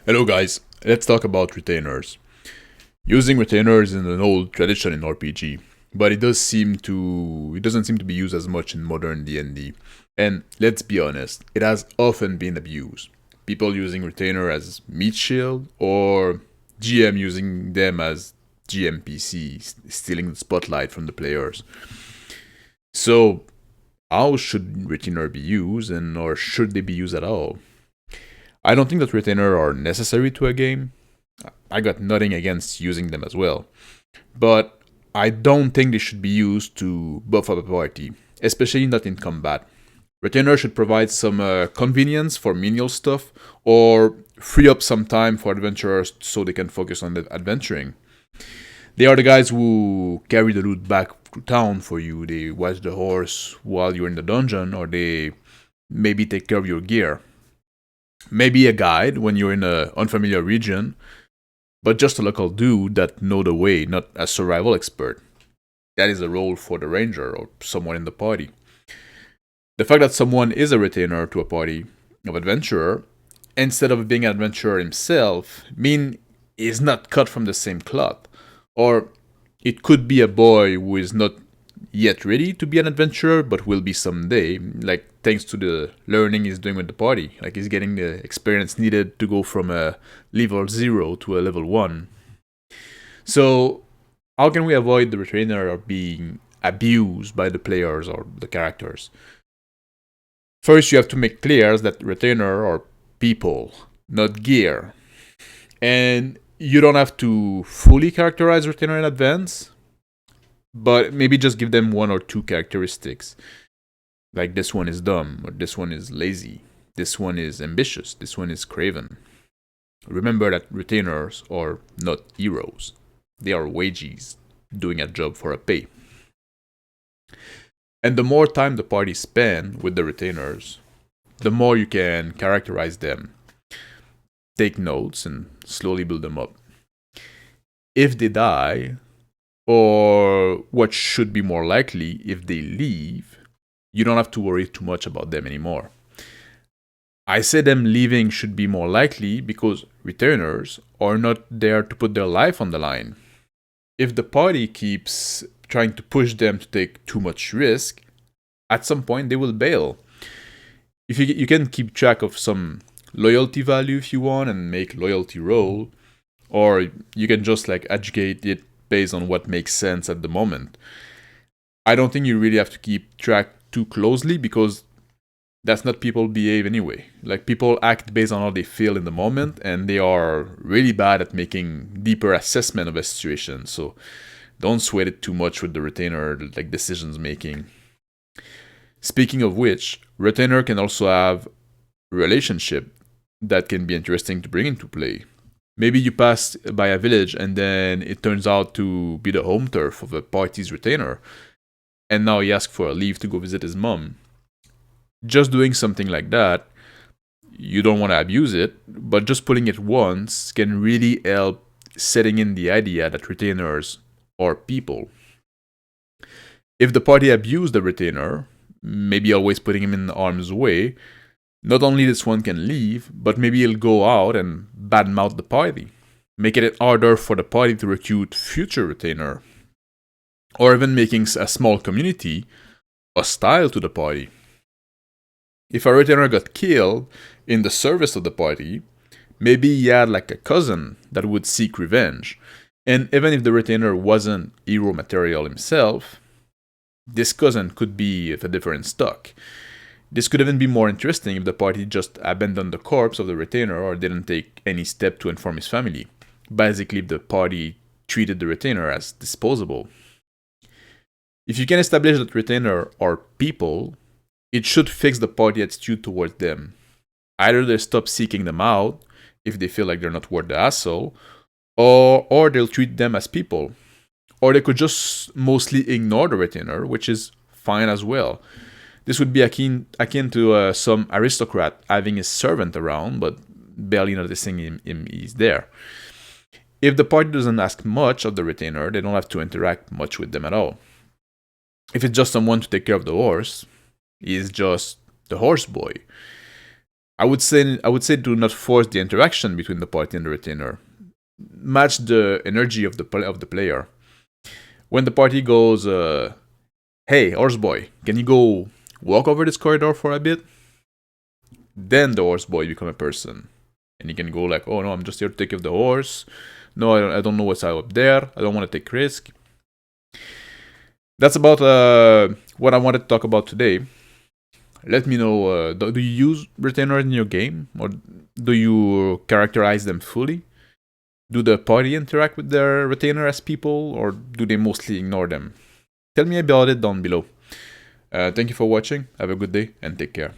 Hello guys, let's talk about retainers. Using retainers is an old tradition in RPG, but it doesn't seem to be used as much in modern D&D. And let's be honest, it has often been abused. People using retainer as meat shield or GM using them as GMPC, stealing the spotlight from the players. So, how should retainer be used and or should they be used at all? I don't think that retainer are necessary to a game. I got nothing against using them as well. But I don't think they should be used to buff up a party, especially not in combat. Retainer should provide some convenience for menial stuff or free up some time for adventurers so they can focus on the adventuring. They are the guys who carry the loot back to town for you. They watch the horse while you're in the dungeon, or they maybe take care of your gear. Maybe a guide when you're in an unfamiliar region, but just a local dude that know the way, not a survival expert. That is a role for the ranger or someone in the party. The fact that someone is a retainer to a party of adventurer, instead of being an adventurer himself, mean is not cut from the same cloth. Or it could be a boy who is not yet ready to be an adventurer, but will be someday, like thanks to the learning he's doing with the party. Like he's getting the experience needed to go from a level 0 to a level 1. So, how can we avoid the retainer being abused by the players or the characters? First, you have to make clear that retainer are people, not gear. And you don't have to fully characterize retainer in advance, but maybe just give them one or two characteristics. Like this one is dumb, or this one is lazy, this one is ambitious, this one is craven. Remember that retainers are not heroes. They are wages doing a job for a pay. And the more time the party spend with the retainers, the more you can characterize them, take notes, and slowly build them up. If they die, or what should be more likely, if they leave, you don't have to worry too much about them anymore. I say them leaving should be more likely because retainers are not there to put their life on the line. If the party keeps trying to push them to take too much risk, at some point they will bail. If you can keep track of some loyalty value if you want and make loyalty roll, or you can just like educate it based on what makes sense at the moment. I don't think you really have to keep track too closely because that's not people behave anyway. Like people act based on how they feel in the moment, and they are really bad at making deeper assessment of a situation. So don't sweat it too much with the retainer like decisions making. Speaking of which, retainer can also have relationship that can be interesting to bring into play. Maybe you pass by a village and then it turns out to be the home turf of a party's retainer, and now he asks for a leave to go visit his mom. Just doing something like that, you don't want to abuse it, but just pulling it once can really help setting in the idea that retainers are people. If the party abused the retainer, maybe always putting him in harm's way, not only this one can leave, but maybe he'll go out and badmouth the party, making it harder for the party to recruit future retainer, or even making a small community hostile to the party. If a retainer got killed in the service of the party, maybe he had like a cousin that would seek revenge. And even if the retainer wasn't hero material himself, this cousin could be of a different stock. This could even be more interesting if the party just abandoned the corpse of the retainer or didn't take any step to inform his family. Basically, if the party treated the retainer as disposable. If you can establish that retainer are people, it should fix the party attitude towards them. Either they stop seeking them out if they feel like they're not worth the hassle, or they'll treat them as people. Or they could just mostly ignore the retainer, which is fine as well. This would be akin to some aristocrat having his servant around, but barely noticing him he's there. If the party doesn't ask much of the retainer, they don't have to interact much with them at all. If it's just someone to take care of the horse, he's just the horse boy. I would say do not force the interaction between the party and the retainer. Match the energy of the player. When the party goes, "Hey, horseboy, can you go walk over this corridor for a bit?" Then the horseboy become a person, and he can go like, "Oh no, I'm just here to take care of the horse. No, I don't know what's up there. I don't want to take risk." That's about what I wanted to talk about today. Let me know, do you use retainers in your game? Or do you characterize them fully? Do the party interact with their retainer as people? Or do they mostly ignore them? Tell me about it down below. Thank you for watching. Have a good day and take care.